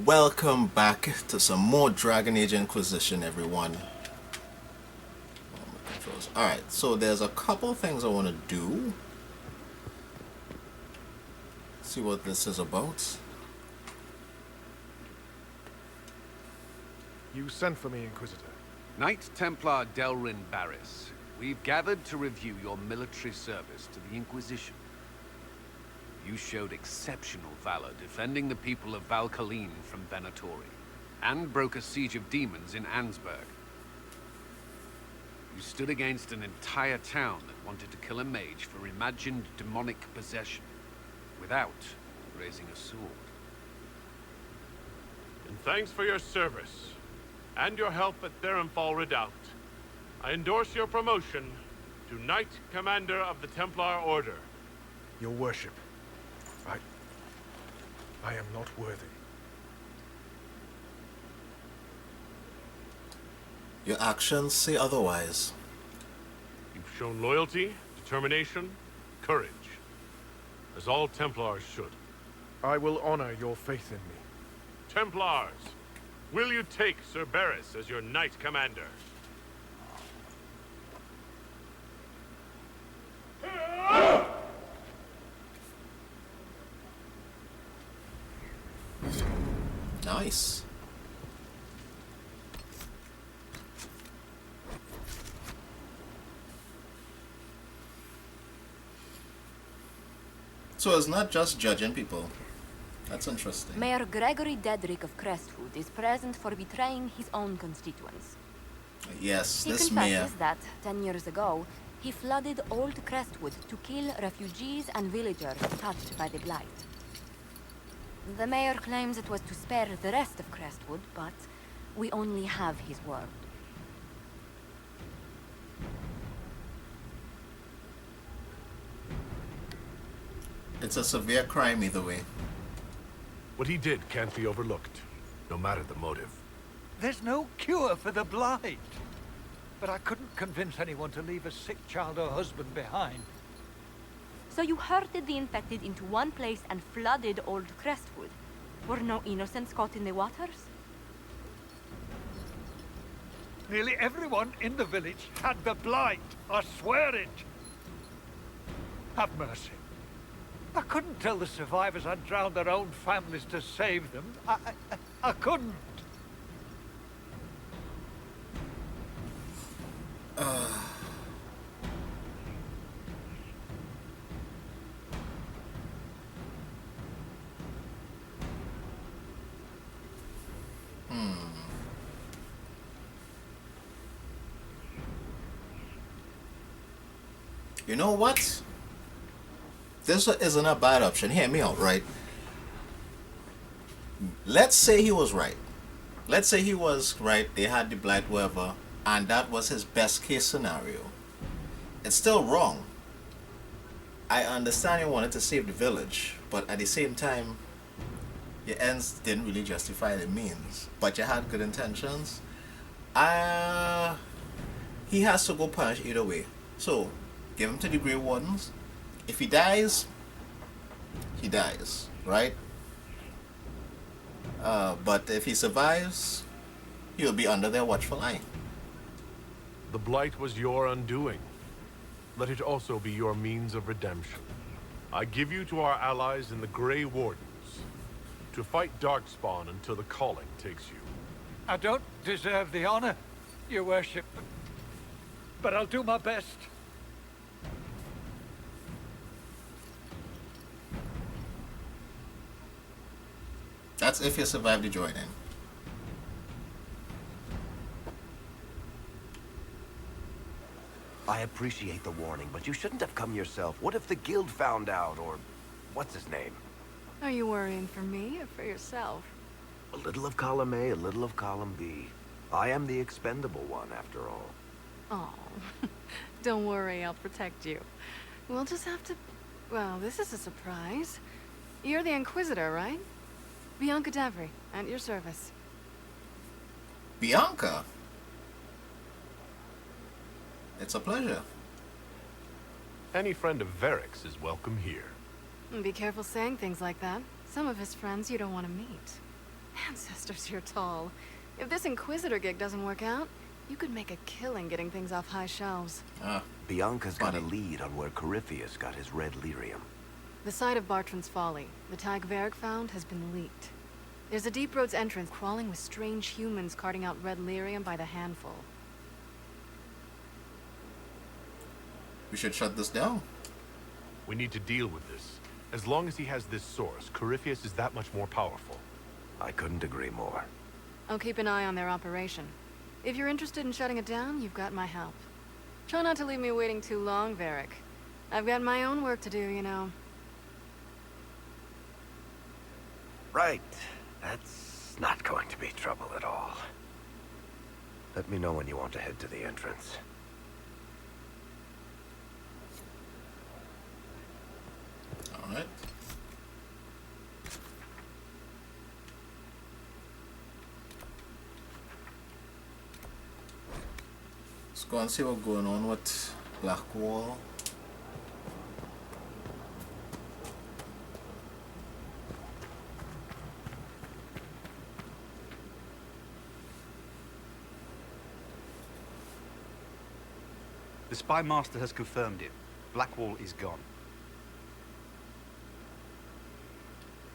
Welcome back to some more Dragon Age Inquisition, everyone. Alright, so there's a couple things I want to do. See what this is about. You sent for me, Inquisitor. Knight Templar Delrin Barris, we've gathered to review your military service to the Inquisition. You showed exceptional valor defending the people of Valkaline from Venatori, and broke a siege of demons in Ansburg. You stood against an entire town that wanted to kill a mage for imagined demonic possession, without raising a sword. And thanks for your service, and your help at Therenfall Redoubt. I endorse your promotion to Knight Commander of the Templar Order. Your worship, I am not worthy. Your actions say otherwise. You've shown loyalty, determination, courage, as all Templars should. I will honor your faith in me. Templars, will you take Sir Barris as your Knight Commander? Nice. So it's not just judging people. That's interesting. Mayor Gregory Dedrick of Crestwood is present for betraying his own constituents. Yes, He this confesses mayor. that, 10 years ago, he flooded Old Crestwood to kill refugees and villagers touched by the Blight. The mayor claims it was to spare the rest of Crestwood, but we only have his word. It's a severe crime either way. What he did can't be overlooked, no matter the motive. There's no cure for the Blight. But I couldn't convince anyone to leave a sick child or husband behind. So you herded the infected into one place and flooded Old Crestwood. Were no innocents caught in the waters? Nearly everyone in the village had the Blight. I swear it. Have mercy. I couldn't tell the survivors I'd drowned their own families to save them. I couldn't. You know what? This isn't a bad option. Hear me out, right? Let's say he was right. Let's say he was right. They had the Blight, whatever, and that was his best case scenario. It's still wrong. I understand you wanted to save the village, but at the same time, your ends didn't really justify the means. But you had good intentions. He has to go punish either way. So, give him to the Grey Wardens. If he dies, he dies, right? But if he survives, he'll be under their watchful eye. The Blight was your undoing. Let it also be your means of redemption. I give you to our allies in the Grey Wardens, to fight Darkspawn until the calling takes you. I don't deserve the honor, your worship. But I'll do my best. That's if you survive the joining. I appreciate the warning, but you shouldn't have come yourself. What if the guild found out, or what's his name? Are you worrying for me or for yourself? A little of column A, a little of column B. I am the expendable one, after all. Oh, don't worry, I'll protect you. We'll just have to... Well, this is a surprise. You're the Inquisitor, right? Bianca Davry, at your service. Bianca? It's a pleasure. Any friend of Varric's is welcome here. Be careful saying things like that. Some of his friends you don't want to meet. Ancestors, you're tall. If this Inquisitor gig doesn't work out, you could make a killing getting things off high shelves. Bianca's got a funny. lead on where Corypheus got his red lyrium. The site of Bartran's Folly, the tag Varric found, has been leaked. There's a Deep Roads entrance crawling with strange humans carting out red lyrium by the handful. We should shut this down. We need to deal with this. As long as he has this source, Corypheus is that much more powerful. I couldn't agree more. I'll keep an eye on their operation. If you're interested in shutting it down, you've got my help. Try not to leave me waiting too long, Varric. I've got my own work to do, you know. Right. That's not going to be trouble at all. Let me know when you want to head to the entrance. All right. Let's go and see what's going on with Blackwall. The Spy Master has confirmed it. Blackwall is gone.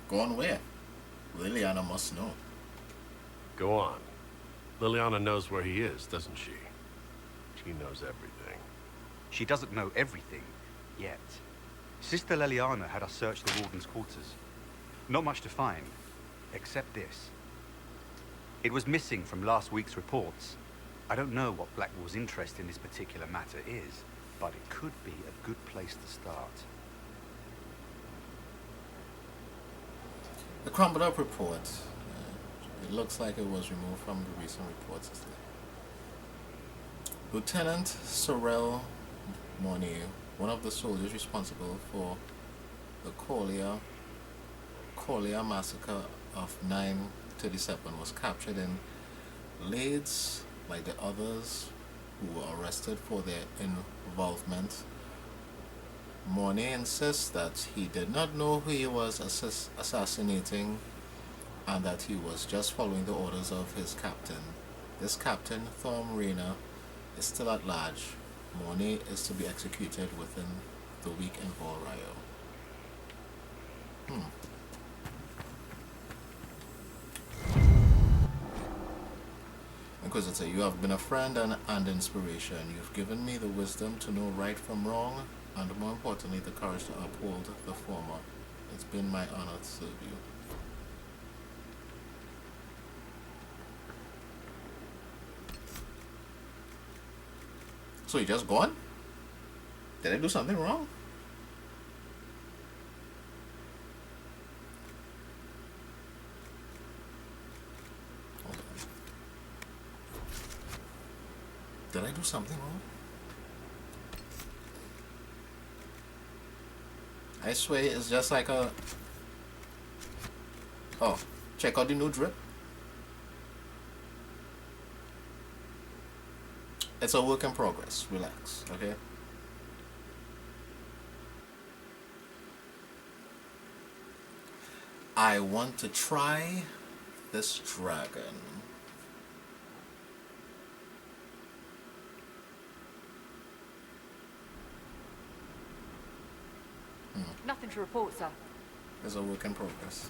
Gone where? Liliana must know. Go on. Liliana knows where he is, doesn't she? She knows everything. She doesn't know everything, yet. Sister Liliana had us search the Warden's quarters. Not much to find, except this. It was missing from last week's reports. I don't know what Blackwall's interest in this particular matter is, but it could be a good place to start. The crumbled up report. It looks like it was removed from the recent reports. Lieutenant Sorel Mornier, one of the soldiers responsible for the Colia massacre of 937, was captured in Leeds like the others who were arrested for their involvement. Mornay insists that he did not know who he was assassinating and that he was just following the orders of his captain. This captain, Thorm Rayner, is still at large. Mornay is to be executed within the week in Valrayo. Inquisitor, you have been a friend and inspiration. You've given me the wisdom to know right from wrong, and more importantly, the courage to uphold the former. It's been my honor to serve you. So you just gone? Did I do something wrong? Hold on. Did I do something wrong? I swear it's just like a... Oh, check out the new drip. It's a work in progress. Relax, okay? I want to try this dragon. Nothing to report, sir. It's a work in progress.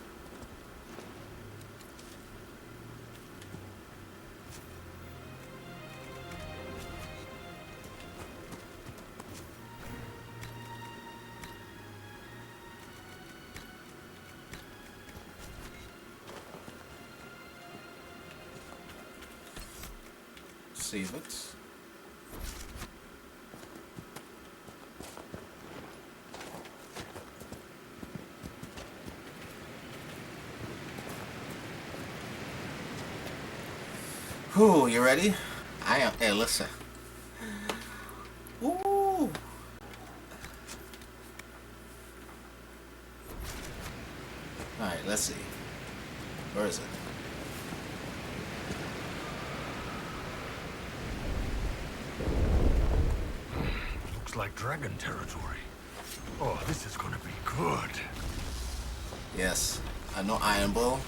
Save it. Ooh, you ready? I am. Hey, listen. Ooh. Alright, let's see. Where is it? Looks like dragon territory. Oh, this is gonna be good. Yes. I know Iron Bull.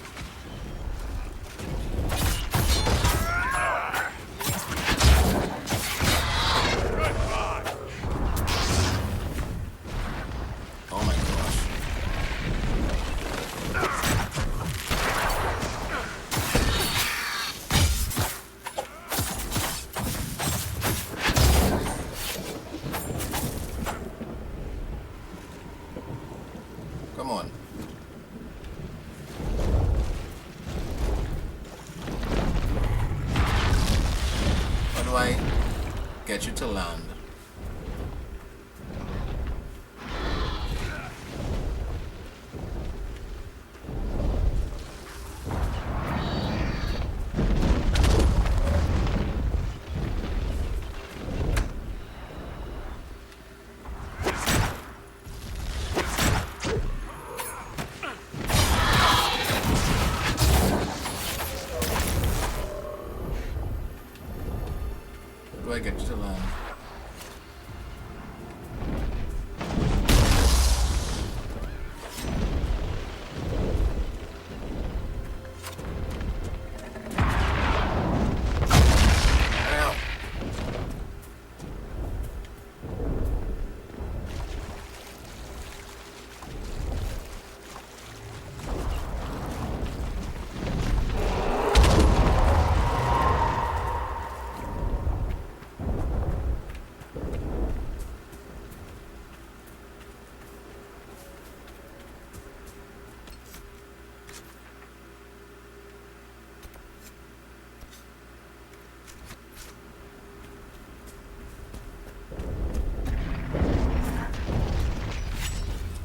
Come on. How do I get you to land? How do I get you to land? Ow.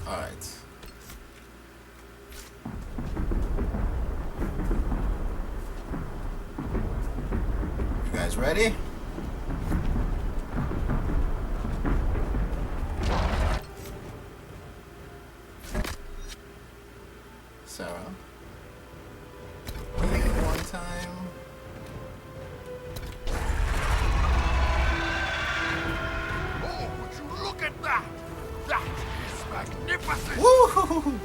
All right. You guys ready? Sarah. One time. Oh, would you look at that? That is magnificent! Woo!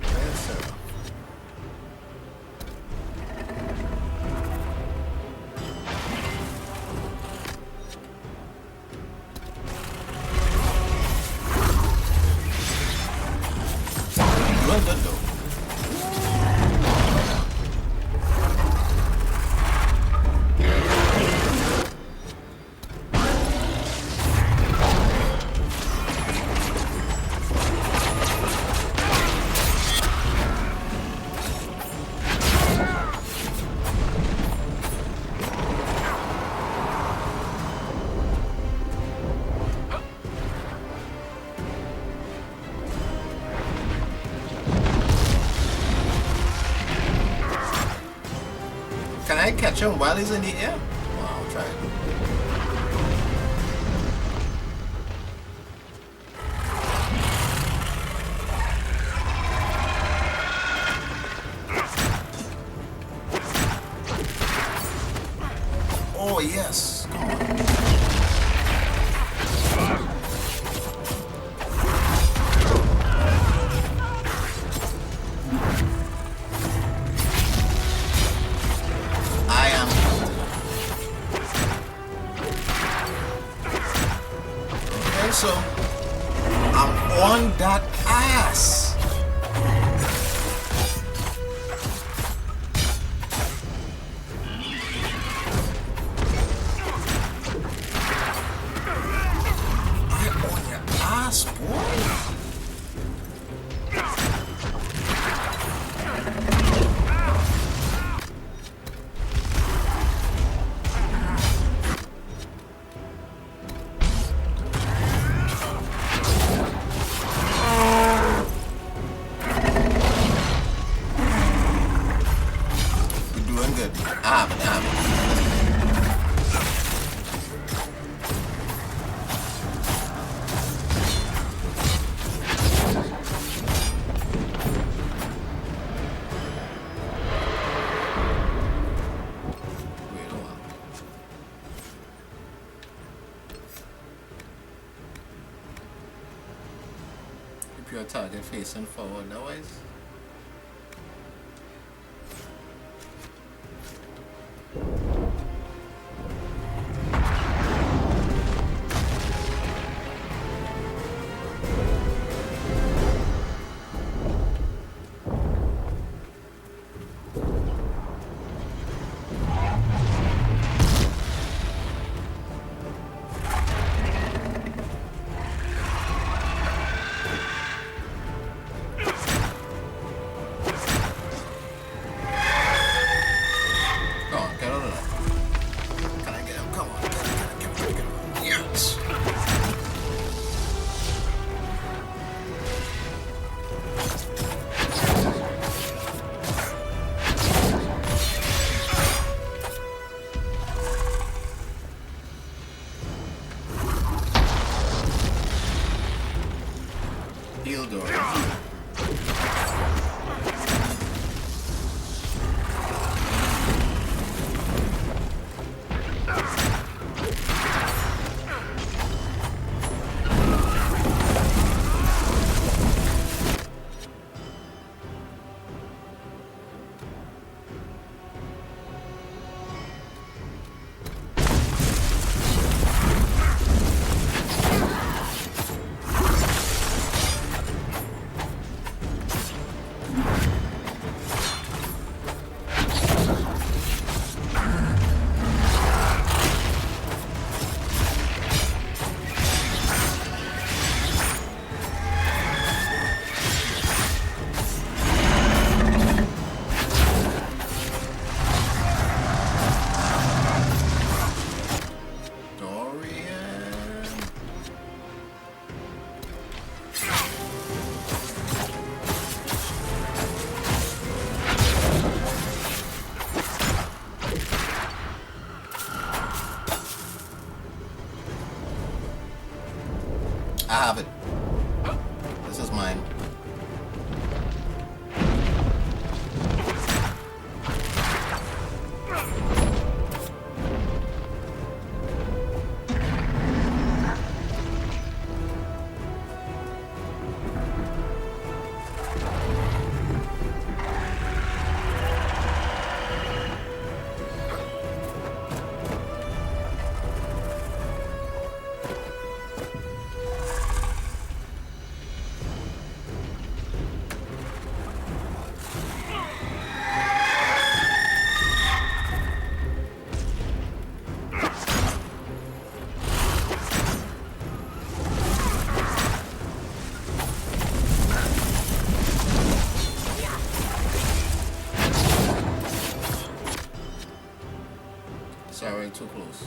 There's Sarah. Well done, though. Can I catch him while he's in the air? Well, I'll try it. Oh, yes. Come on. I am. Okay, so I'm on that ass. I'm on your ass, boy. You're doing good. Wait, hold on. Keep your target facing forward, otherwise. too close.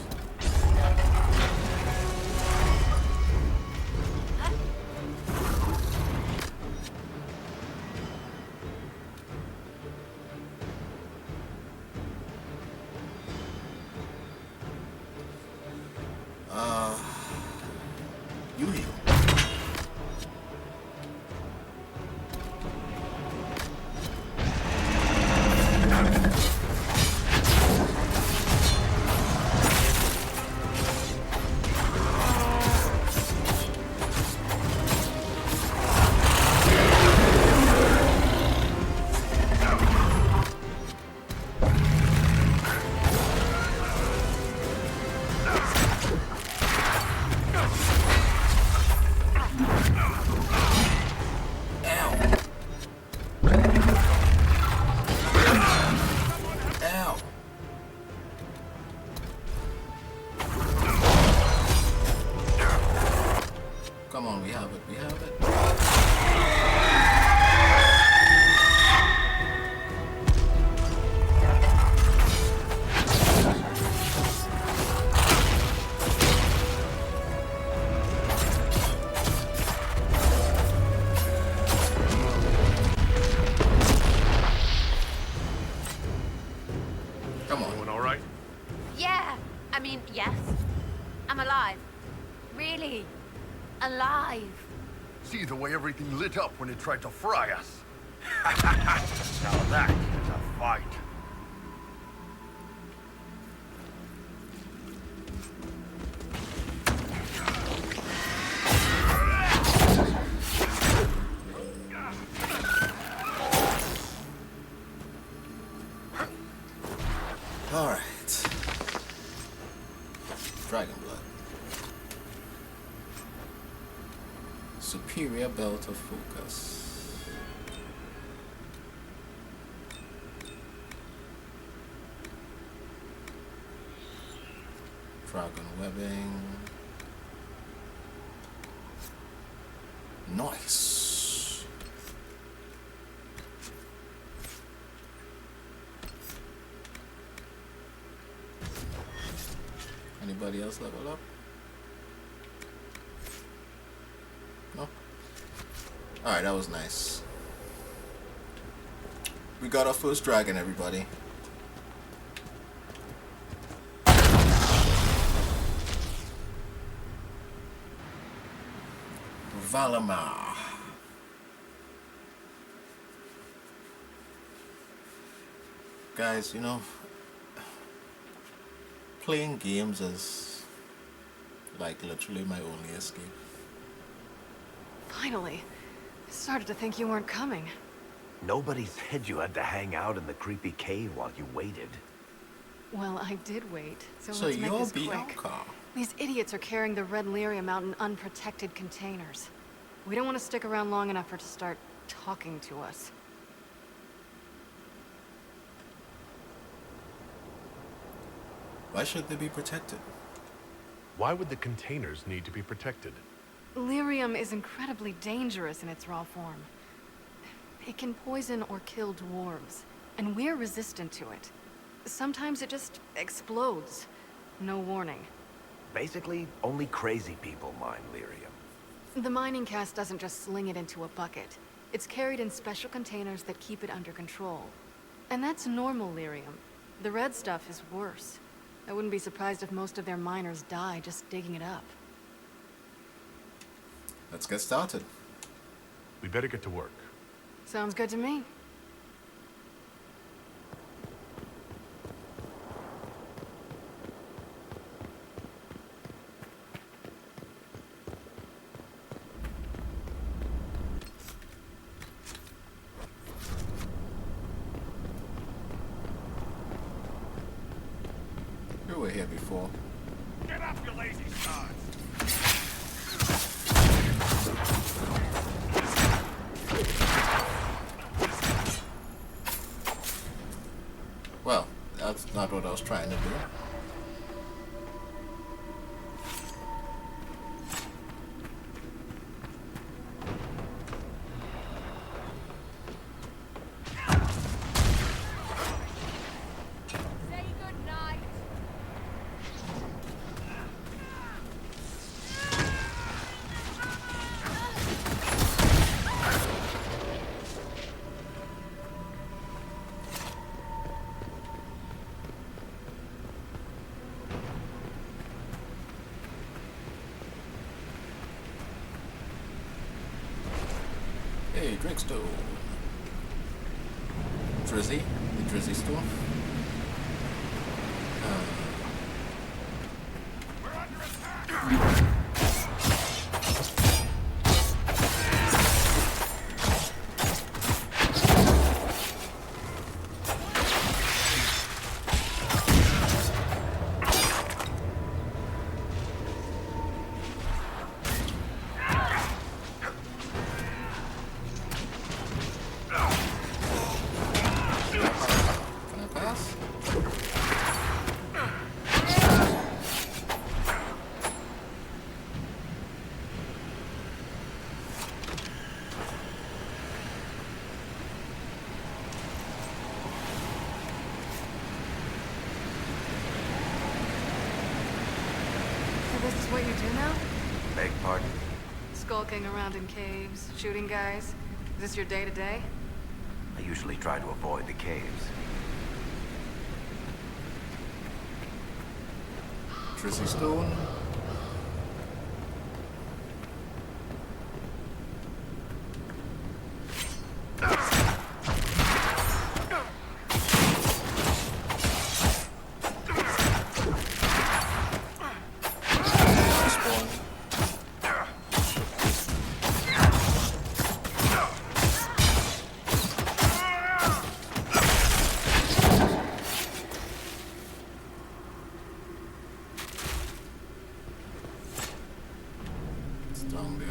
You heal. Come on, we have it, we have it. Come on. Everyone all right? Yeah, I mean, yes. I'm alive. Really. Alive. See the way everything lit up when it tried to fry us. Now that is a fight. All right. Dragon blood. Superior belt of focus. Dragon webbing. Nice. Anybody else level up? No? Alright, that was nice. We got our first dragon, everybody. Valamar. Guys, you know, playing games is like literally my only escape. Finally. I started to think you weren't coming. Nobody said you had to hang out in the creepy cave while you waited. Well, I did wait, so So let's make you're this quick. Bianca. These idiots are carrying the red lyrium out in unprotected containers. We don't want to stick around long enough for it to start talking to us. Why should they be protected? Why would the containers need to be protected? Lyrium is incredibly dangerous in its raw form. It can poison or kill dwarves, and we're resistant to it. Sometimes it just explodes. No warning. Basically, only crazy people mine lyrium. The mining cast doesn't just sling it into a bucket. It's carried in special containers that keep it under control. And that's normal lyrium. The red stuff is worse. I wouldn't be surprised if most of their miners die just digging it up. Let's get started. We better get to work. Sounds good to me. We were here before. Get up, you lazy sons! Well, that's not what I was trying to do. Say goodnight. Drink stone. Drizzy? The Drizzy store? We're under attack! Can I pass? So this is what you do now? Beg pardon? Skulking around in caves, shooting guys? Is this your day-to-day? I usually try to avoid the caves. Drizzy stone. Spawn. It's down there.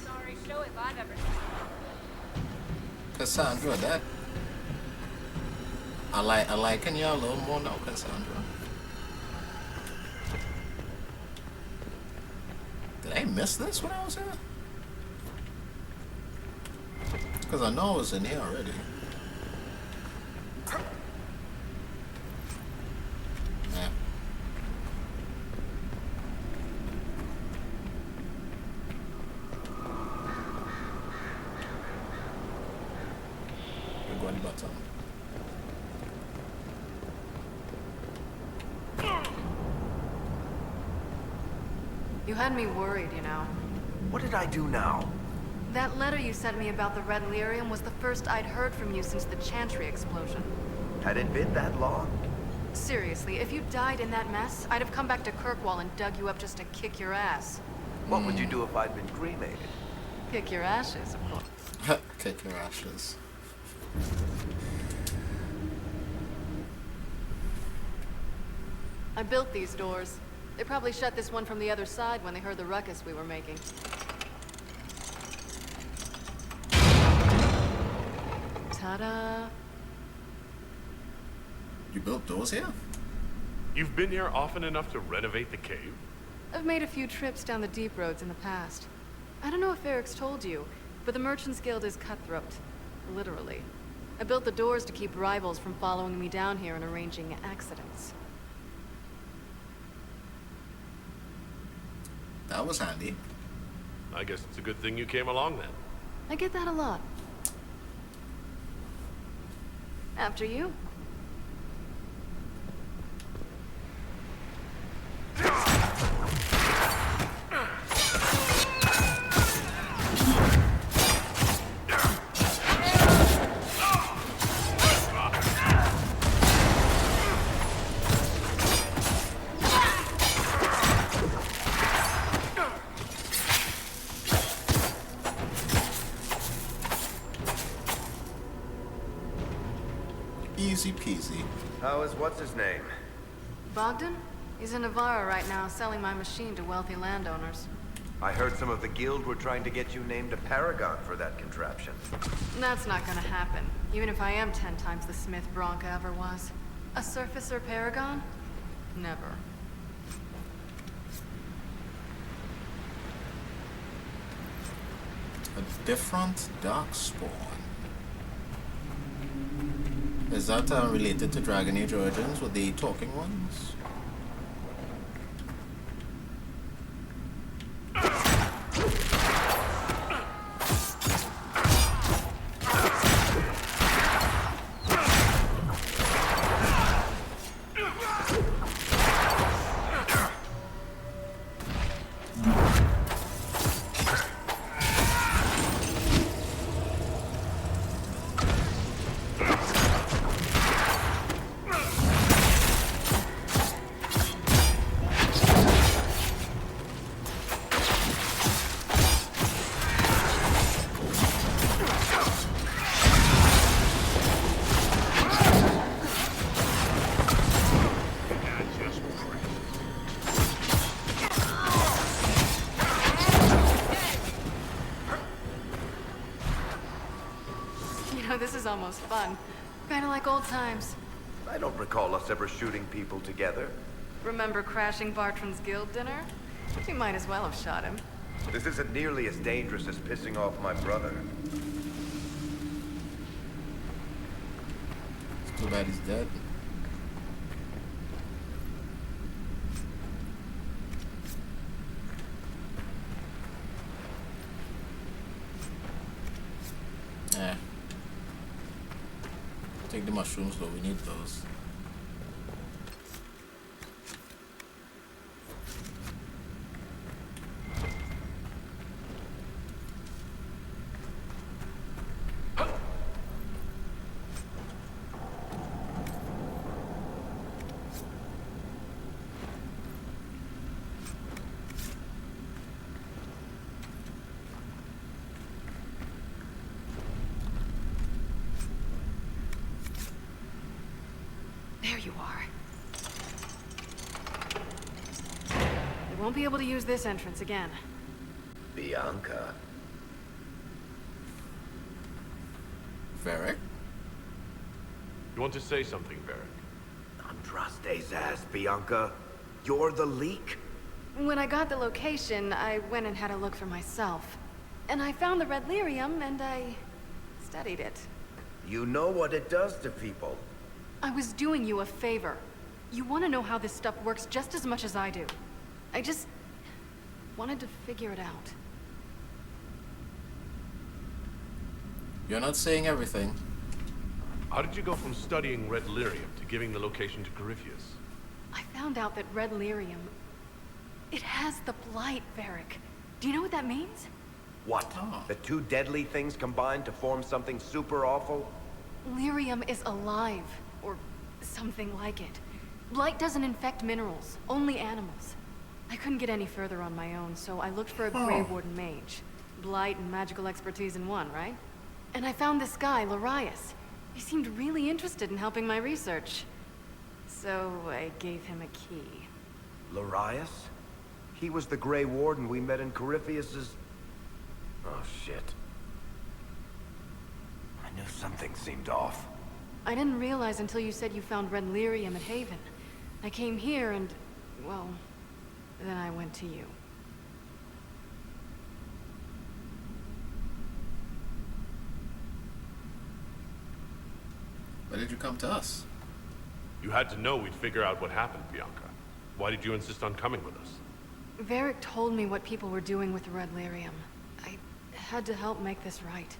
Sorry show if I've ever Cassandra, that I liking you a little more now, Cassandra. Did I miss this when I was here? Because I know I was in here already. Yeah. We're going bottom. You had me worried, you know. What did I do now? That letter you sent me about the Red Lyrium was the first I'd heard from you since the Chantry explosion. Had it been that long? Seriously, if you died in that mess, I'd have come back to Kirkwall and dug you up just to kick your ass. What would you do if I'd been cremated? Kick your ashes, of course. Kick your ashes. I built these doors. They probably shut this one from the other side when they heard the ruckus we were making. Ta-da! You built doors here? You've been here often enough to renovate the cave? I've made a few trips down the deep roads in the past. I don't know if Eric's told you, but the Merchants Guild is cutthroat. Literally. I built the doors to keep rivals from following me down here and arranging accidents. That was handy. I guess it's a good thing you came along then. I get that a lot. After you. Easy peasy. How is what's-his-name? Bogdan? He's in Navarra right now, selling my machine to wealthy landowners. I heard some of the guild were trying to get you named a paragon for that contraption. That's not gonna happen, even if I am 10 times the Smith Bronca ever was. A surfacer paragon? Never. different darkspawn. Is that related to Dragon Age Origins with the talking ones? This is almost fun. Kinda like old times. I don't recall us ever shooting people together. Remember crashing Bartram's guild dinner? You might as well have shot him. This isn't nearly as dangerous as pissing off my brother. It's too bad he's dead. Take the mushrooms though, we need those. There you are. They won't be able to use this entrance again. Bianca. Varric? You want to say something, Varric? Andraste's ass, Bianca. You're the leak? When I got the location, I went and had a look for myself. And I found the red lyrium, and I studied it. You know what it does to people. I was doing you a favor. You want to know how this stuff works just as much as I do. I just wanted to figure it out. You're not saying everything. How did you go from studying red lyrium to giving the location to Corypheus? I found out that red lyrium, it has the blight, Varric. Do you know what that means? What? Oh. The two deadly things combined to form something super awful? Lyrium is alive, or something like it. Blight doesn't infect minerals, only animals. I couldn't get any further on my own, so I looked for a Grey Warden mage. Blight and magical expertise in one, right? And I found this guy, Larius. He seemed really interested in helping my research. So I gave him a key. Larius? He was the Grey Warden we met in Corypheus's... Oh, shit. I knew something seemed off. I didn't realize until you said you found red lyrium at Haven. I came here and, well, then I went to you. Why did you come to us? You had to know we'd figure out what happened, Bianca. Why did you insist on coming with us? Varric told me what people were doing with the red lyrium. I had to help make this right.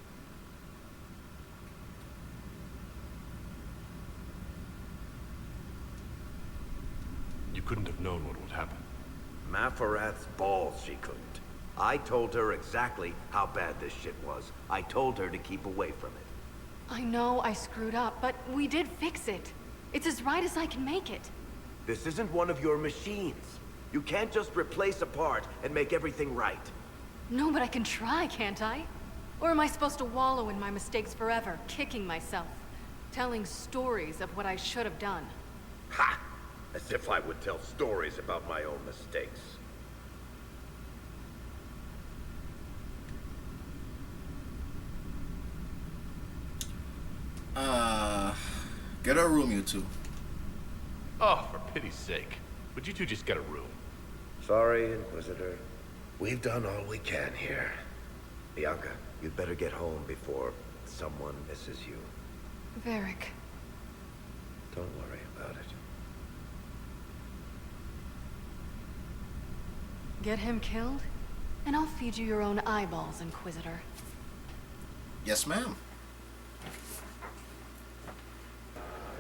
You couldn't have known what would happen. Maphorath's balls, she couldn't. I told her exactly how bad this shit was. I told her to keep away from it. I know I screwed up, but we did fix it. It's as right as I can make it. This isn't one of your machines. You can't just replace a part and make everything right. No, but I can try, can't I? Or am I supposed to wallow in my mistakes forever, kicking myself? Telling stories of what I should have done? Ha! As if I would tell stories about my own mistakes. Get a room, you two. Oh, for pity's sake. Would you two just get a room? Sorry, Inquisitor. We've done all we can here. Bianca, You'd better get home before someone misses you. Varric. Don't worry about it. Get him killed, and I'll feed you your own eyeballs, Inquisitor. Yes, ma'am.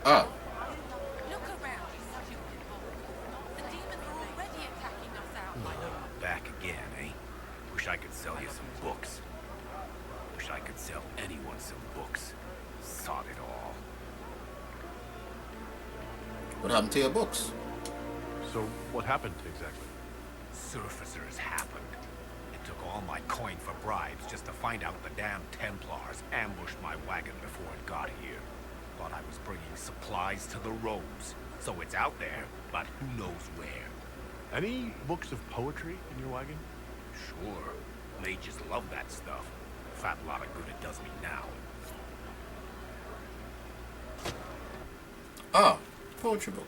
Oh. Look around, you stupid boy. The demons are already attacking us out. Back again, eh? Wish I could sell you some books. Wish I could sell anyone some books. Sod it all. What happened to your books? So, what happened exactly? Surfacers happened. It took all my coin for bribes just to find out the damn Templars ambushed my wagon before it got here. Thought I was bringing supplies to the rogues. So it's out there, but who knows where. Any books of poetry in your wagon? Sure. Mages love that stuff. Fat lot of good it does me now. Oh, poetry book.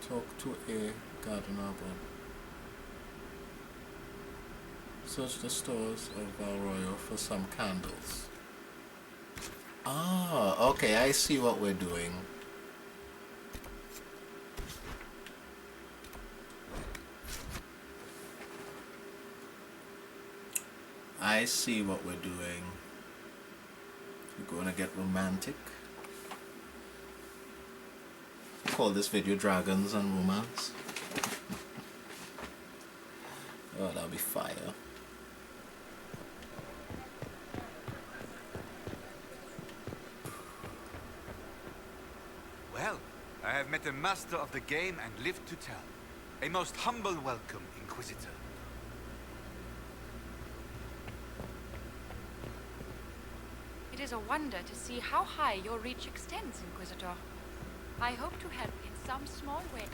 Talk to a gardener about. Search the stores of Valroyo for some candles. Ah, okay, I see what we're doing. I see what we're doing. We're gonna get romantic. Call this video Dragons and Romance. Oh, that'll be fire. Well, I have met a master of the game and lived to tell. A most humble welcome, Inquisitor. It is a wonder to see how high your reach extends, Inquisitor. I hope to help in some small way.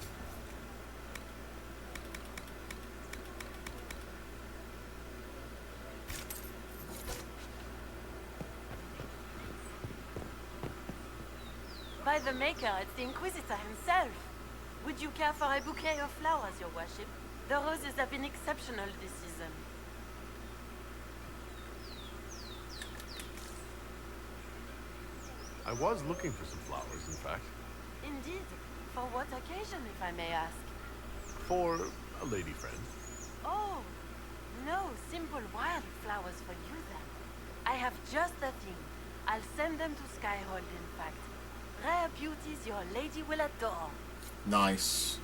By the Maker, it's the Inquisitor himself. Would you care for a bouquet of flowers, your worship? The roses have been exceptional this season. I was looking for some flowers, in fact. Indeed. For what occasion, if I may ask? For a lady friend. Oh, no, simple wildflowers for you then. I have just the thing. I'll send them to Skyhold, in fact. Rare beauties your lady will adore. Nice.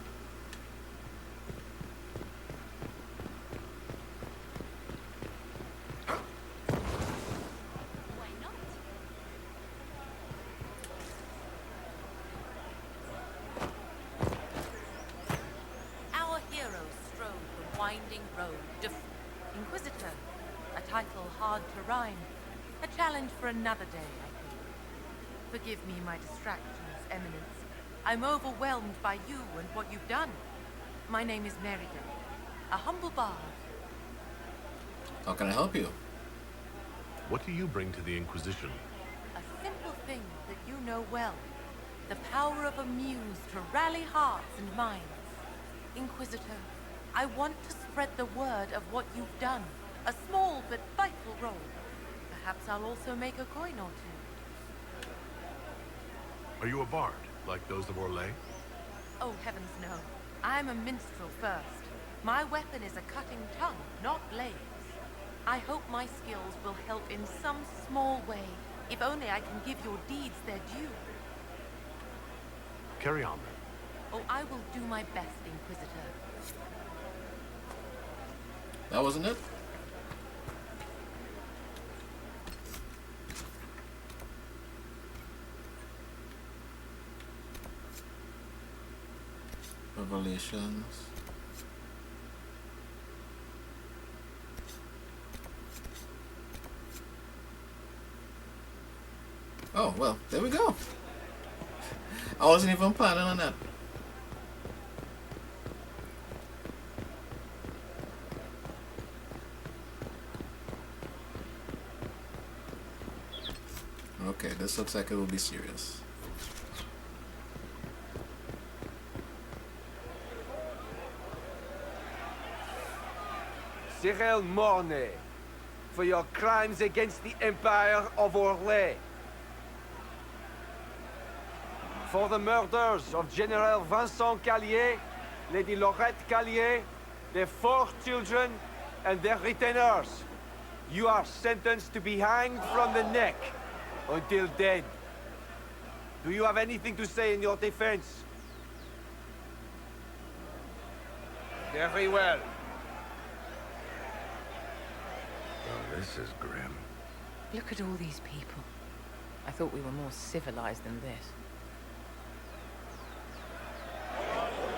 Why not? Our heroes strode the winding road to Inquisitor, a title hard to rhyme. A challenge for another day, I think. Forgive me my distractions, Eminence. I'm overwhelmed by you and what you've done. My name is Merrigan, a humble bard. How can I help you? What do you bring to the Inquisition? A simple thing that you know well. The power of a muse to rally hearts and minds. Inquisitor, I want to spread the word of what you've done. A small but vital role. Perhaps I'll also make a coin or two. Are you a bard, like those of Orlais? Oh, heavens no. I'm a minstrel first. My weapon is a cutting tongue, not blades. I hope my skills will help in some small way, if only I can give your deeds their due. Carry on, then. Oh, I will do my best, Inquisitor. That wasn't it? Revelations. Oh, well, there we go. I wasn't even planning on that. Okay, this looks like it will be serious. Cyril Mornay, for your crimes against the Empire of Orlais. For the murders of General Vincent Callier, Lady Laurette Callier, their 4 children, and their retainers. You are sentenced to be hanged from the neck until dead. Do you have anything to say in your defense? Very well. Oh, this is grim. Look at all these people. I thought we were more civilized than this.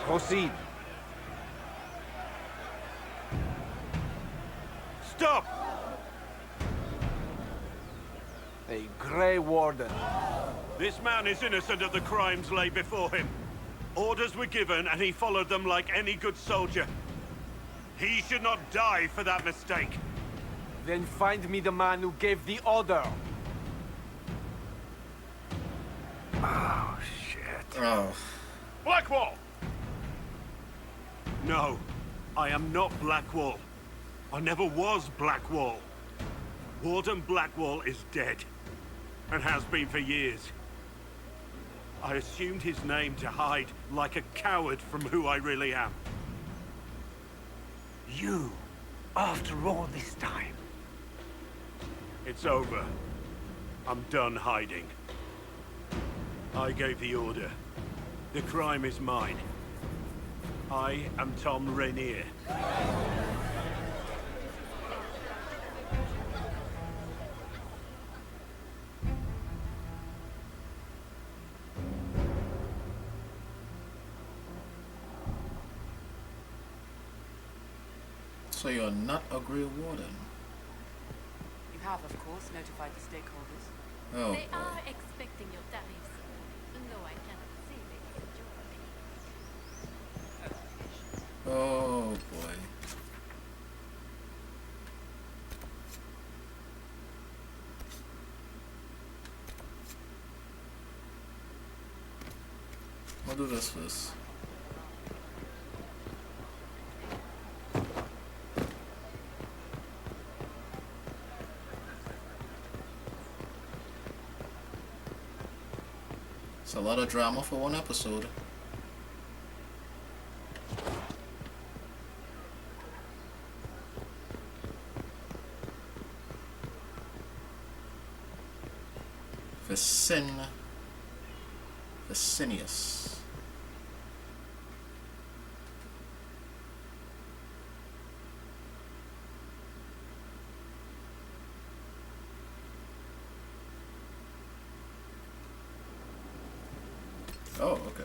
Proceed. Stop! A Grey Warden. This man is innocent of the crimes laid before him. Orders were given and he followed them like any good soldier. He should not die for that mistake. Then find me the man who gave the order. Oh, shit. Oh. Blackwall! No, I am not Blackwall. I never was Blackwall. Warden Blackwall is dead, and has been for years. I assumed his name to hide like a coward from who I really am. You, after all this time. It's over. I'm done hiding. I gave the order. The crime is mine. I am Tom Rainier. So you're not a Grey Warden? You have, of course, notified the stakeholders. Oh, They boy. are expecting your tariffs, though I cannot say they enjoy. Oh boy. I'll do this first. It's a lot of drama for one episode. Vicinius. Oh, okay.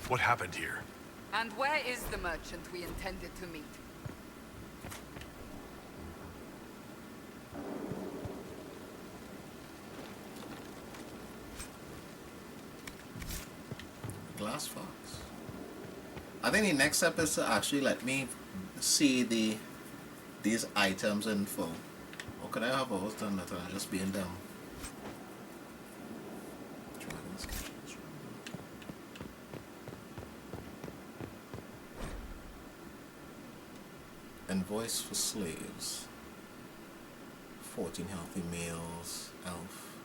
What happened here? And where is the merchant we intended to meet? Glass Fox. I think the next step is to actually let me see these items in full. Or could I have always done that and just being dumb? Dragon's Kitchen. Invoice for slaves. 14 healthy males, elf.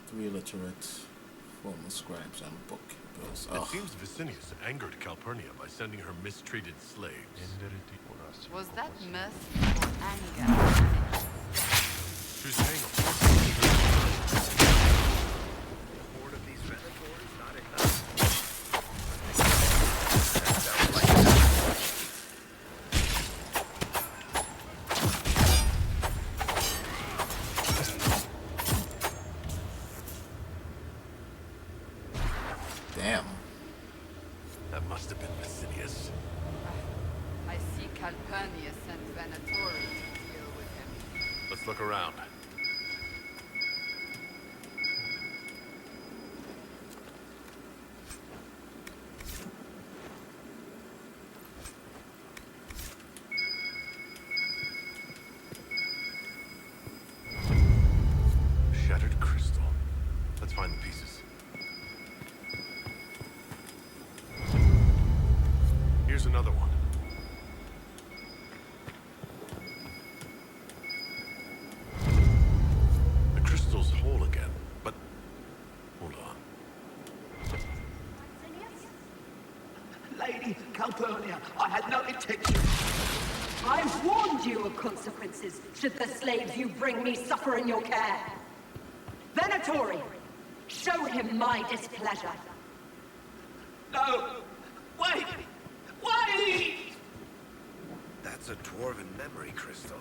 3 illiterate. Former scribes and bookkeepers. It seems Vicinius angered Calpurnia by sending her mistreated slaves. Was that mercy or anger? She's saying a Horde of these Venators, not enough. Damn. That must have been Vicinius. I see Calpurnia sent Venatori to deal with him. Let's look around. Calpurnia. I had no intention. I warned you of consequences should the slaves you bring me suffer in your care. Venatori, show him my displeasure. No! Wait! Wait! That's a dwarven memory crystal.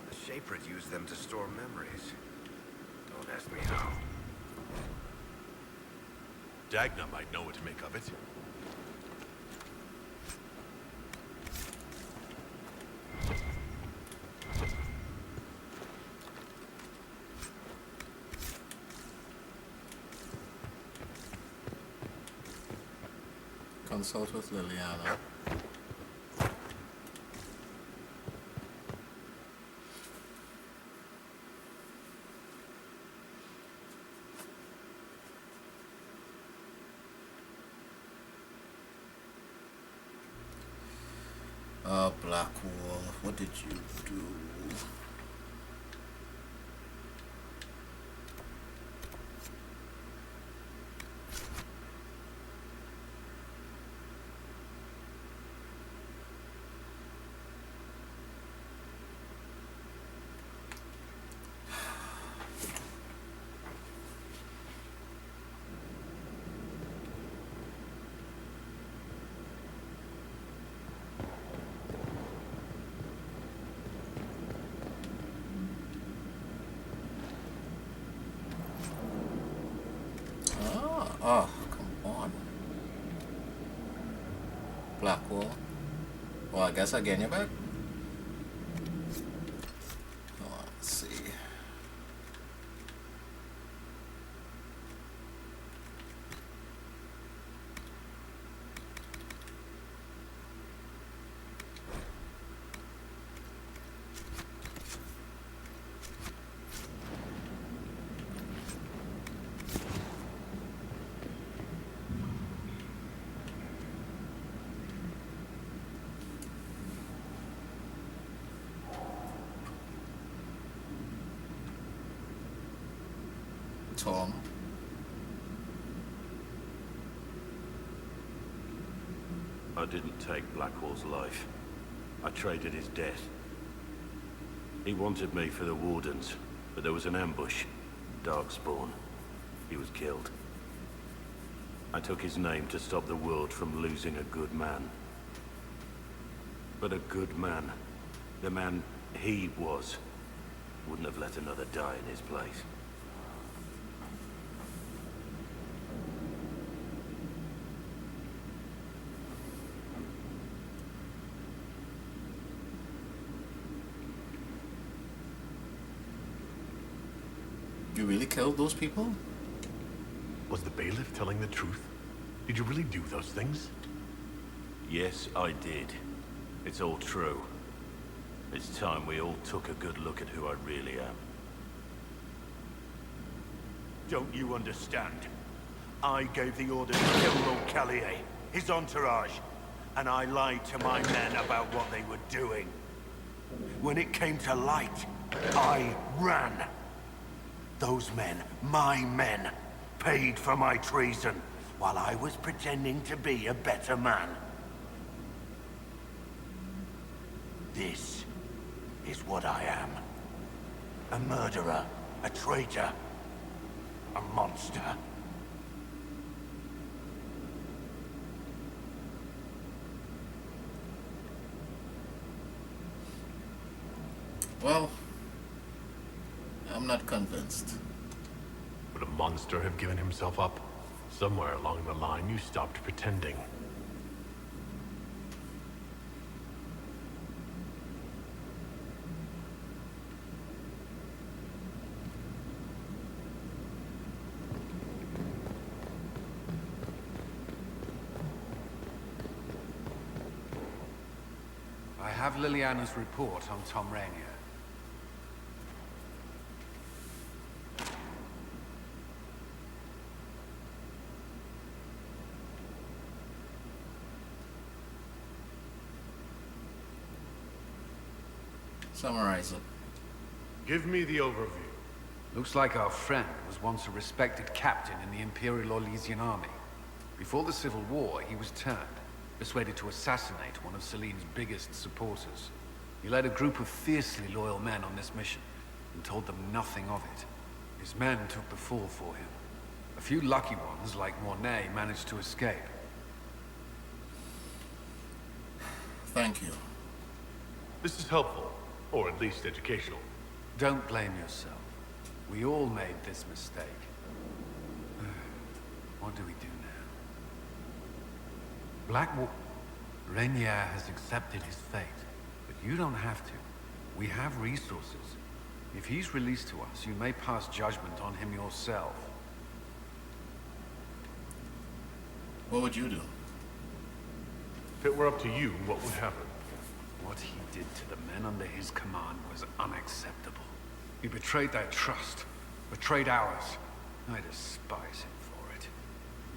The Shapered used them to store memories. Don't ask me how. Dagna might know what to make of it. Consult with Liliana. Blackwall, what did you do? Oh, come on. Blackwall. Well, I guess I get you back. Oh, let's see. Tom. I didn't take Blackwall's life. I traded his death. He wanted me for the Wardens, but there was an ambush. Darkspawn. He was killed. I took his name to stop the world from losing a good man. But a good man, the man he was, wouldn't have let another die in his place. You really killed those people? Was the bailiff telling the truth? Did you really do those things? Yes, I did. It's all true. It's time we all took a good look at who I really am. Don't you understand? I gave the order to kill Lord Callier, his entourage, and I lied to my men about what they were doing. When it came to light, I ran. Those men, my men, paid for my treason, while I was pretending to be a better man. This is what I am. A murderer, a traitor, a monster. Well, I'm not convinced. Would a monster have given himself up? Somewhere along the line, you stopped pretending. I have Liliana's report on Tom Rainier. Summarize it. Give me the overview. Looks like our friend was once a respected captain in the Imperial Orlesian army. Before the Civil War, he was turned. persuaded to assassinate one of Celine's biggest supporters. He led a group of fiercely loyal men on this mission, and told them nothing of it. His men took the fall for him. A few lucky ones, like Mornay, managed to escape. Thank you. This is helpful, or at least educational. Don't blame yourself. We all made this mistake. What do we do now? Blackwall... Rainier has accepted his fate, but you don't have to. We have resources. If he's released to us, you may pass judgment on him yourself. What would you do? If it were up to you, what would happen? What he did to the men under his command was unacceptable. He betrayed their trust, betrayed ours. I despise him for it.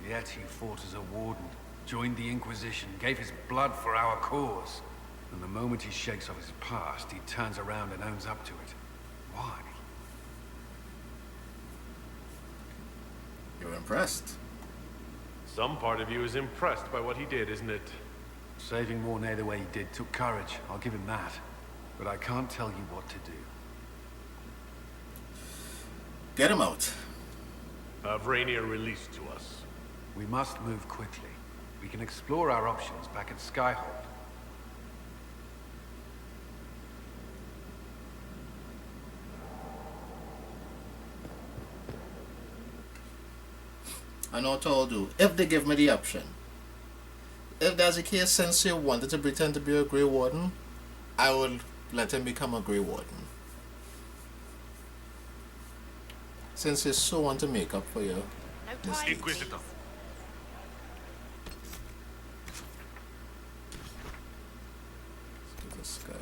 Yet he fought as a warden, joined the Inquisition, gave his blood for our cause. And the moment he shakes off his past, he turns around and owns up to it. Why? You're impressed. Some part of you is impressed by what he did, isn't it? Saving Mornay the way he did took courage, I'll give him that. But I can't tell you what to do. Get him out. Have Rainier released to us. We must move quickly. We can explore our options back at Skyhold. I know what I'll do. If they give me the option. If there's a case since you wanted to pretend to be a Grey Warden, I will let him become a Grey Warden. Since you so want to make up for your mistakes. Inquisitor. To the Skyhold.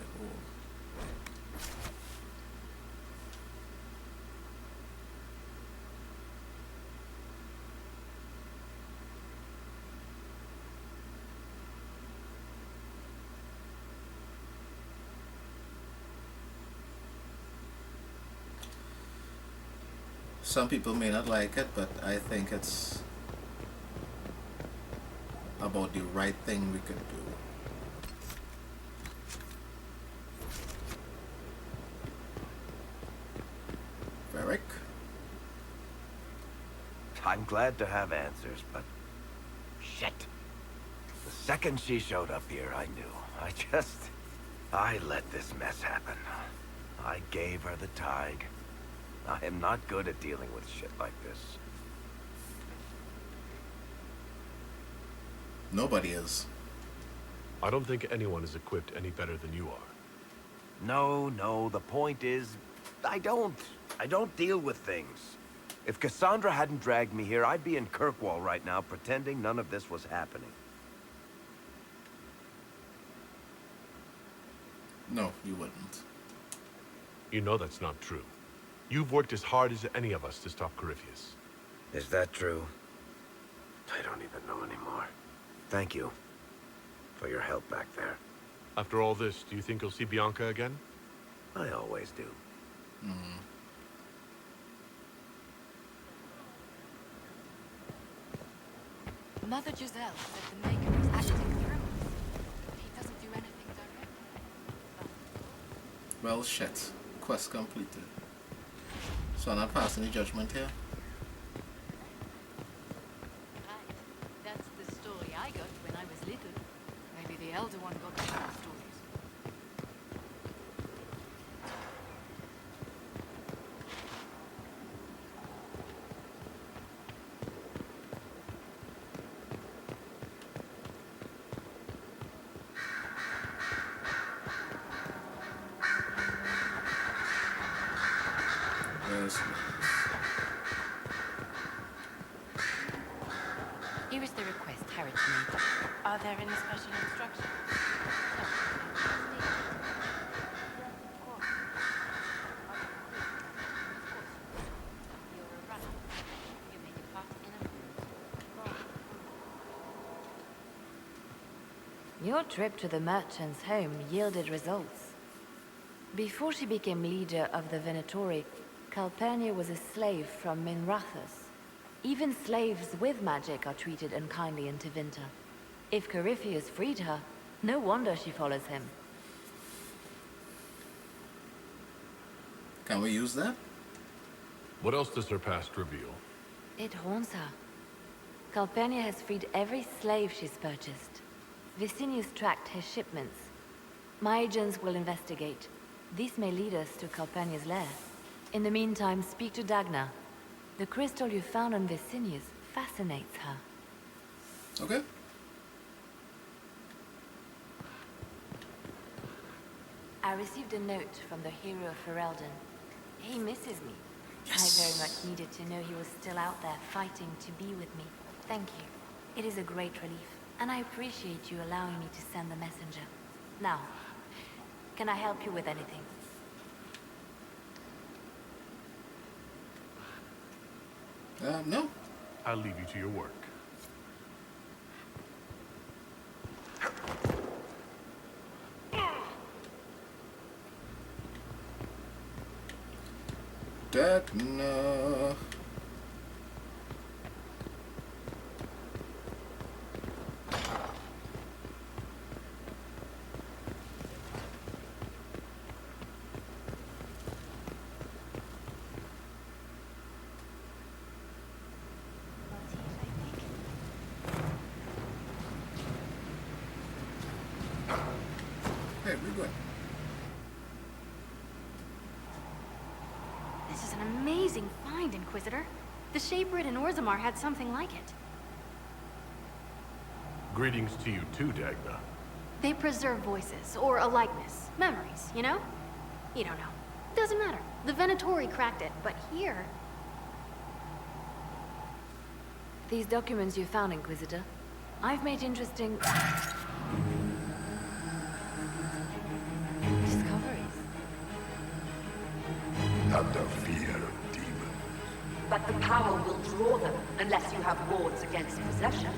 Some people may not like it, but I think it's about the right thing we could do. Varric? I'm glad to have answers, but... shit. The second she showed up here, I knew. I let this mess happen. I gave her the Tig. I am not good at dealing with shit like this. Nobody is. I don't think anyone is equipped any better than you are. No, the point is, I don't deal with things. If Cassandra hadn't dragged me here, I'd be in Kirkwall right now pretending none of this was happening. No, you wouldn't. You know that's not true. You've worked as hard as any of us to stop Corypheus. Is that true? I don't even know anymore. Thank you for your help back there. After all this, do you think you'll see Bianca again? I always do. Mother Giselle said the Maker is acting through us. He doesn't do anything directly. Well, shit. Quest completed. So I'm not passing the judgment here. Right. That's the story I got when I was little. Maybe the Elder One got the short stories. Here is the request Harriet made. Are there any special instructions? You're a runner. You may depart in a moment. Your trip to the merchant's home yielded results. Before she became leader of the Venatori, Calpurnia was a slave from Minrathous. Even slaves with magic are treated unkindly in Tevinter. If Corypheus freed her, no wonder she follows him. Can we use that? What else does her past reveal? It haunts her. Calpurnia has freed every slave she's purchased. Vicinius tracked his shipments. My agents will investigate. This may lead us to Calpurnia's lair. In the meantime, speak to Dagna. The crystal you found on Vicinius fascinates her. Okay. I received a note from the hero of Ferelden. He misses me. Yes. I very much needed to know he was still out there fighting to be with me. Thank you. It is a great relief, and I appreciate you allowing me to send the messenger. Now, can I help you with anything? No. I'll leave you to your work. Dagna. Hey, we're good. This is an amazing find, Inquisitor. The Shaperid in Orzammar had something like it. Greetings to you too, Dagna. They preserve voices, or a likeness, memories, you know? You don't know. Doesn't matter. The Venatori cracked it, but here... These documents you found, Inquisitor. I've made interesting... discoveries. Under fear of demons. But the power will draw them unless you have wards against possession.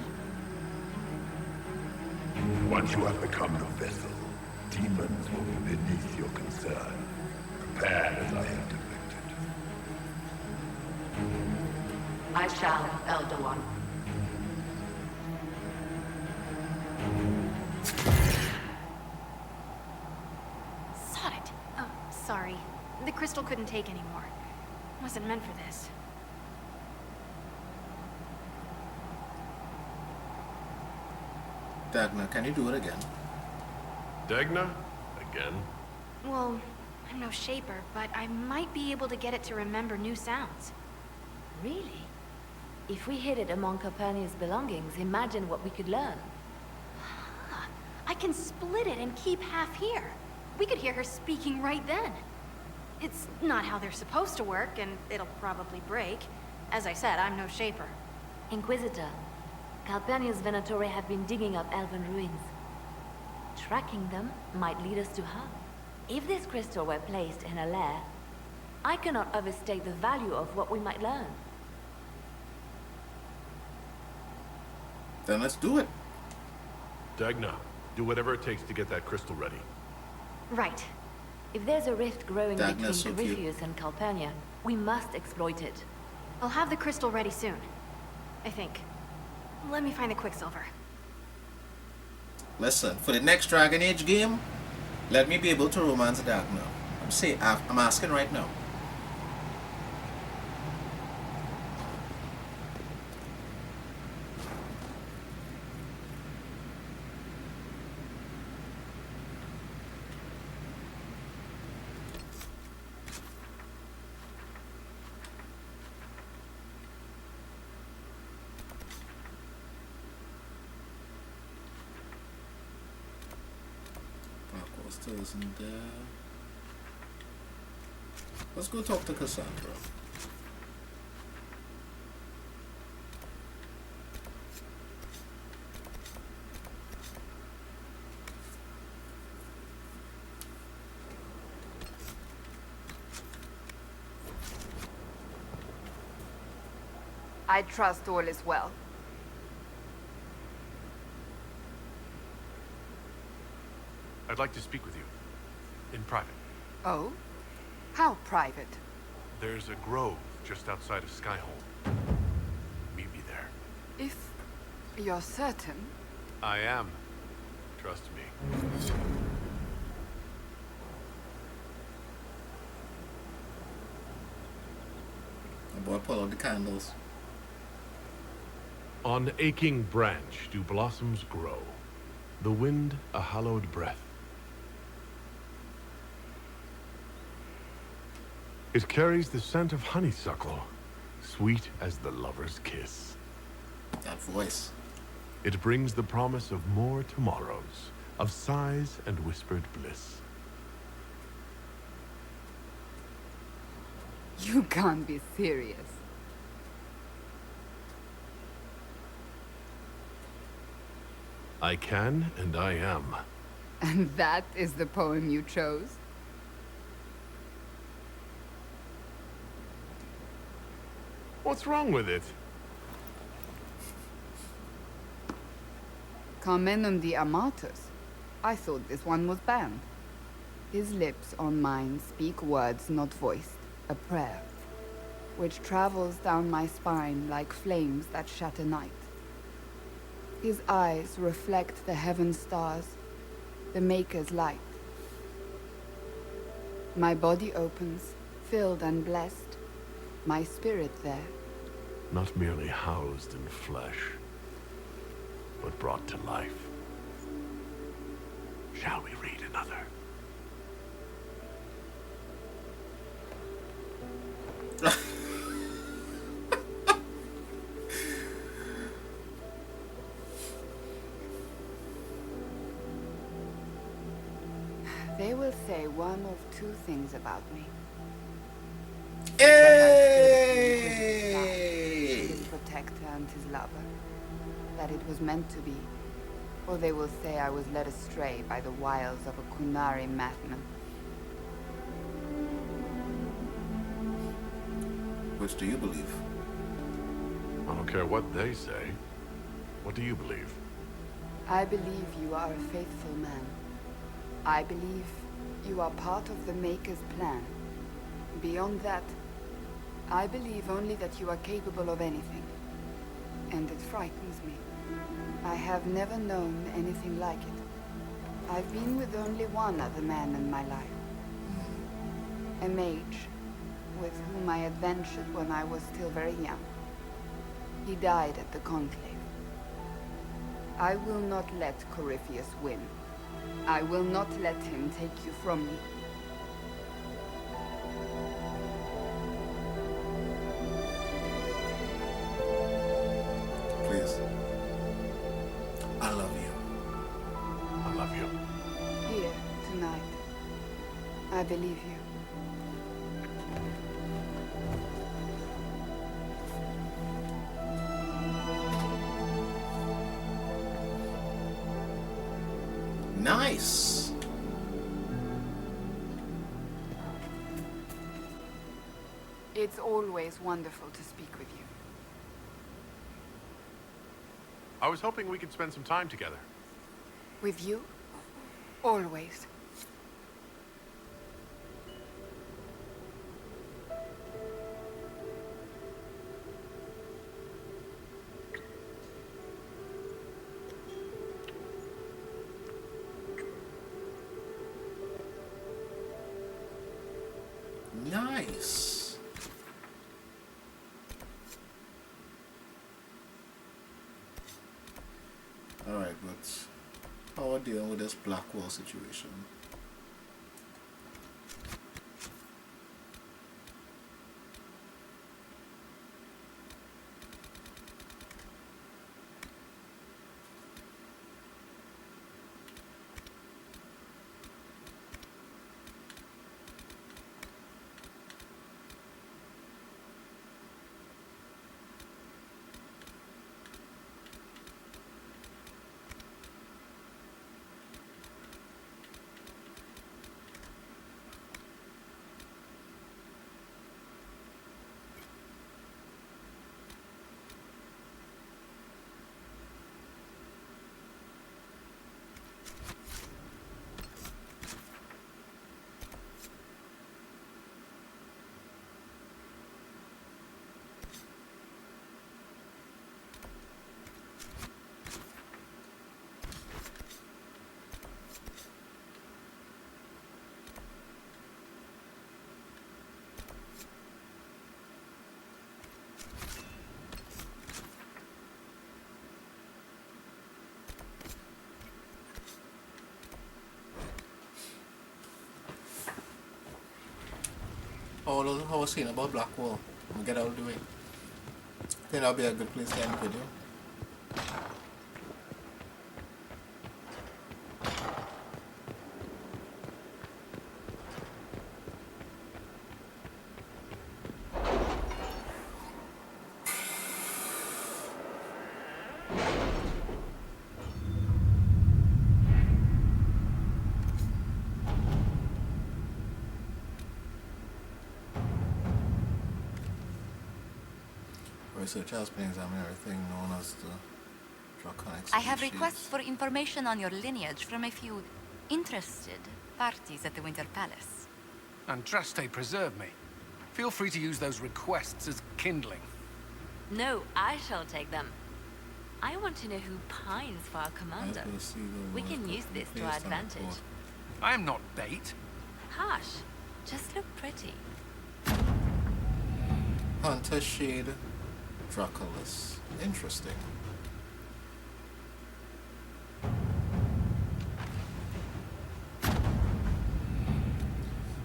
Once you have become the vessel, demons will be beneath your concern. Prepare as I have directed. I shall, Elder One. Sod it. Oh, sorry. The crystal couldn't take anymore. Wasn't meant for this. Dagna, can you do it again? Dagna? Again? Well, I'm no shaper, but I might be able to get it to remember new sounds. Really? If we hid it among Calpurnia's belongings, imagine what we could learn. I can split it and keep half here. We could hear her speaking right then. It's not how they're supposed to work, and it'll probably break. As I said, I'm no shaper. Inquisitor, Calpurnia's Venatori have been digging up elven ruins. Tracking them might lead us to her. If this crystal were placed in a lair, I cannot overstate the value of what we might learn. Then let's do it. Dagna, do whatever it takes to get that crystal ready. Right. If there's a rift growing Dagna's between Corypheus and Calpurnia, we must exploit it. I'll have the crystal ready soon. I think. Let me find the Quicksilver. Listen, for the next Dragon Age game, let me be able to romance Dagna. I'm asking right now. Still isn't there. Let's go talk to Cassandra. I trust all is well. I'd like to speak with you. In private. Oh? How private? There's a grove just outside of Skyhold. Meet me there. If you're certain, I am. Trust me. The boy pull out the candles. On aching branch do blossoms grow, the wind a hallowed breath. It carries the scent of honeysuckle, sweet as the lover's kiss. That voice. It brings the promise of more tomorrows, of sighs and whispered bliss. You can't be serious. I can and I am. And that is the poem you chose? What's wrong with it? Carmenum de Amatus. I thought this one was banned. His lips on mine speak words not voiced, a prayer, which travels down my spine like flames that shatter night. His eyes reflect the heaven stars, the Maker's light. My body opens, filled and blessed, my spirit there. Not merely housed in flesh, but brought to life. Shall we read another? They will say one of two things about me. Hey! His protector and his lover. That it was meant to be. Or they will say I was led astray by the wiles of a Kunari madman. Which do you believe? I don't care what they say. What do you believe? I believe you are a faithful man. I believe you are part of the Maker's plan. Beyond that, I believe only that you are capable of anything. And it frightens me. I have never known anything like it. I've been with only one other man in my life. A mage, with whom I adventured when I was still very young. He died at the Conclave. I will not let Corypheus win. I will not let him take you from me. Please. I love you. I love you. Here, tonight. I believe you. Nice. It's always wonderful to speak with you. I was hoping we could spend some time together. With you? Always. Nice. Alright, but how are we dealing with this Blackwall situation? How I was saying about Blackwall. We'll get out of the way. I think that'll be a good place to end the video. Research has been examining everything known as the draconic I have species. requests for information on your lineage from a few interested parties at the Winter Palace. Andraste preserve me. Feel free to use those requests as kindling. No, I shall take them. I want to know who pines for our commander. We can use this to our advantage. I am not bait. Hush. Just look pretty. Hunter Shade Draculus. Interesting.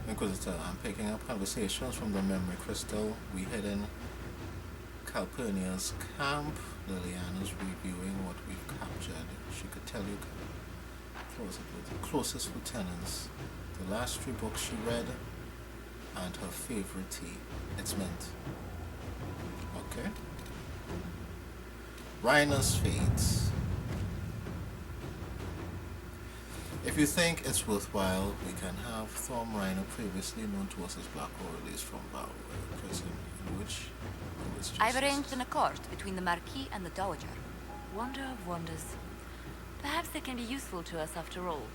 Inquisitor, I'm picking up conversations from the memory crystal. We hid in Calpurnia's camp. Liliana's reviewing what we've captured. She could tell you closest lieutenants, the last 3 books she read, and her favorite tea. It's mint. Okay. Rhinos Fates. If you think it's worthwhile, we can have Thorm Rhino, previously known to us as Blackwall, released from Val prison, in which he was I've justice. arranged an accord between the Marquis and the Dowager. Wonder of wonders. Perhaps they can be useful to us after all.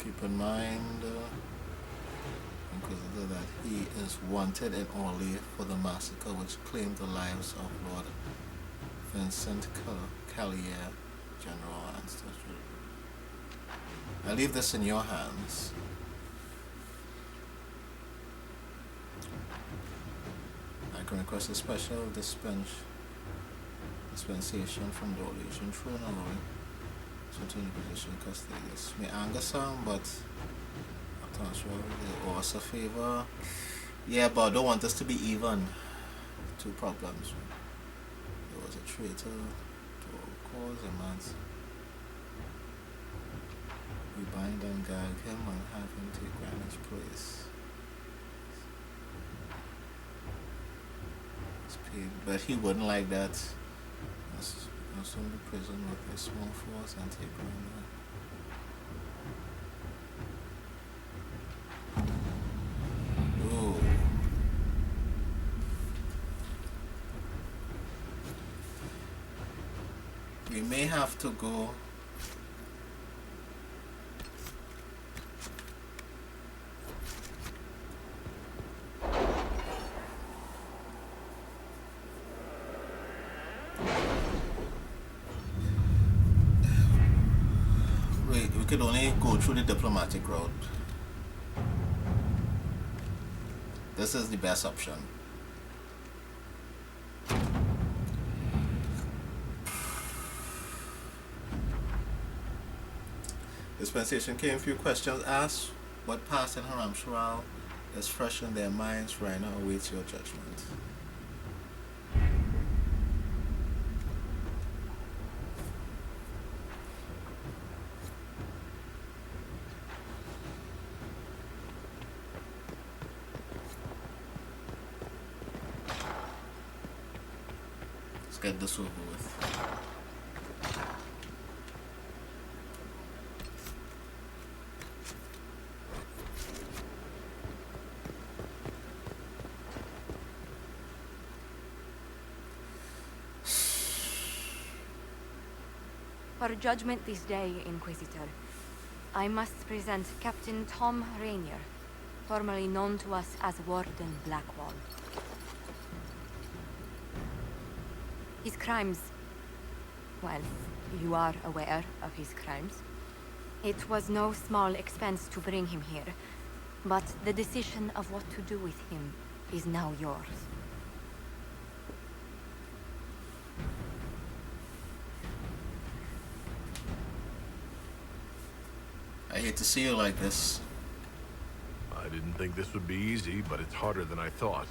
Keep in mind, Inquisitor, that he is wanted in Orly for the massacre which claimed the lives of Lord Vincent Callier, General Ancestor. I leave this in your hands. I can request a special dispensation from the Orlesian throne alone. So to the position custody. This may anger some, but I'm not sure they owe us a favor. Yeah, but I don't want us to be even. 2 problems. There was a traitor to our cause, a man's. We bind and gag him and have him take Granny's place. It's paid, but he wouldn't like that. Assume the prison with a small force and take Granny. Ooh. We may have to go. We could only go through the diplomatic route. This is the best option. Dispensation came. Few questions asked. What passed in Haram Shural is fresh in their minds. Rhino awaits your judgment. Let's get this over with. For judgment this day, Inquisitor, I must present Captain Tom Rainier, formerly known to us as Warden Blackwall. His crimes... well, you are aware of his crimes. It was no small expense to bring him here, but the decision of what to do with him is now yours. I hate to see you like this. I didn't think this would be easy, but it's harder than I thought.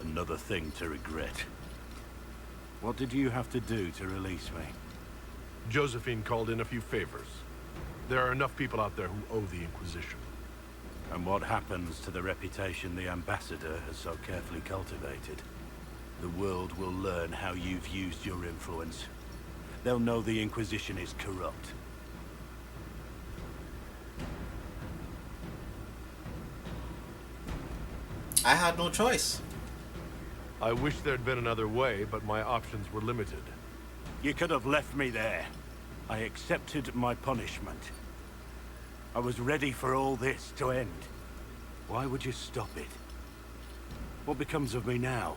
Another thing to regret. What did you have to do to release me? Josephine called in a few favors. There are enough people out there who owe the Inquisition. And what happens to the reputation the Ambassador has so carefully cultivated? The world will learn how you've used your influence. They'll know the Inquisition is corrupt. I had no choice. I wish there'd been another way, but my options were limited. You could have left me there. I accepted my punishment. I was ready for all this to end. Why would you stop it? What becomes of me now?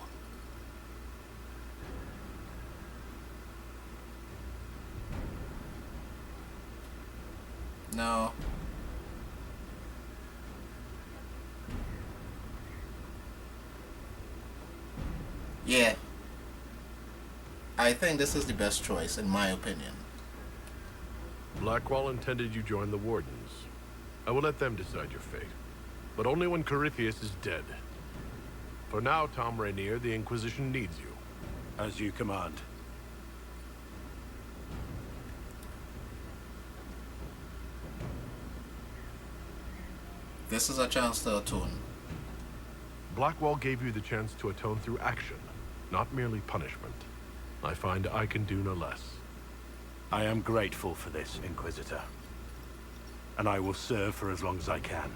No. Yeah. I think this is the best choice, in my opinion. Blackwall intended you join the Wardens. I will let them decide your fate. But only when Corypheus is dead. For now, Tom Rainier, the Inquisition needs you. As you command. This is a chance to atone. Blackwall gave you the chance to atone through action, not merely punishment. I find I can do no less. I am grateful for this, Inquisitor. And I will serve for as long as I can.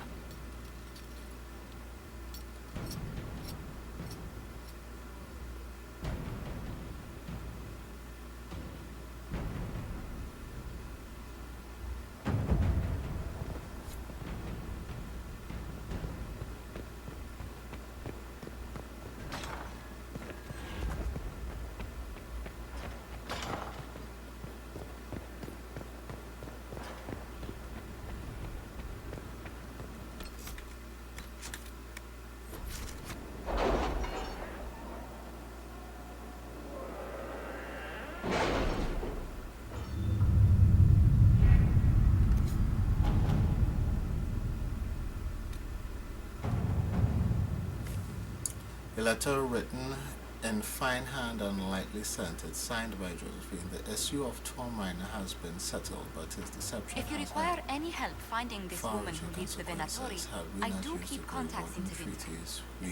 A letter written in fine hand and lightly scented, signed by Josephine. The issue of Tom Rainier has been settled, but his deception If you has require had any help finding this woman who lives within Atori, I do keep contacts in Tavini.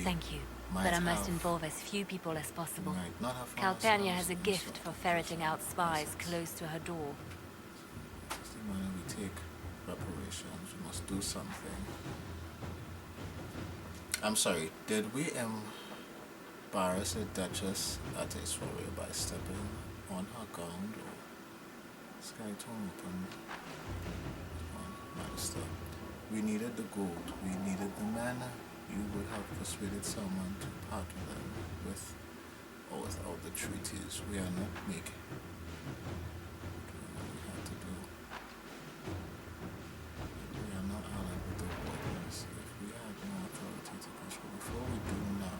Thank you, but I must involve as few people as possible. Calpurnia has a gift for ferreting out spies close to her door. The money we take reparations. We must do something. I'm sorry, did we embarrass a Duchess at a soiree by stepping on her gown or sky tone open on Master? We needed the gold, we needed the men. You would have persuaded someone to part with them with or without the treaties. We are not making what we had to do. We are not allied with the Wardens. If we had no authority to control before we do now,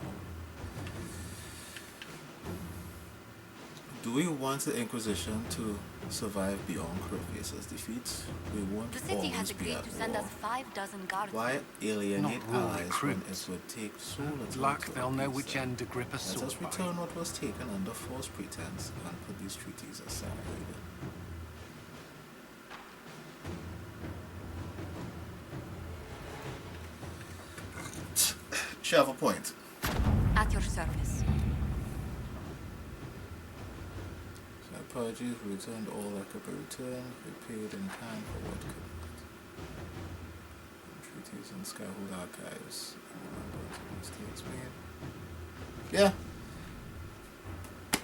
do we want the Inquisition to survive beyond Corypheus' defeat? We won't The city has always be agreed at to send war. us 5 dozen guards. Why alienate Not rule allies when recruits. it would take so little Luck, to they'll know appease which them? end to grip a Let sword us by. return what was taken under false pretense and put these treaties aside. You have a point. At your service. So apologies, we returned all that could be returned. We paid in kind for what could not. Treaties and Skyhold archives. Mistakes made. Yeah.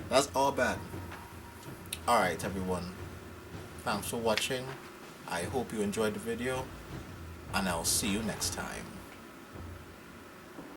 That's all bad. Alright everyone. Thanks for watching. I hope you enjoyed the video. And I'll see you next time.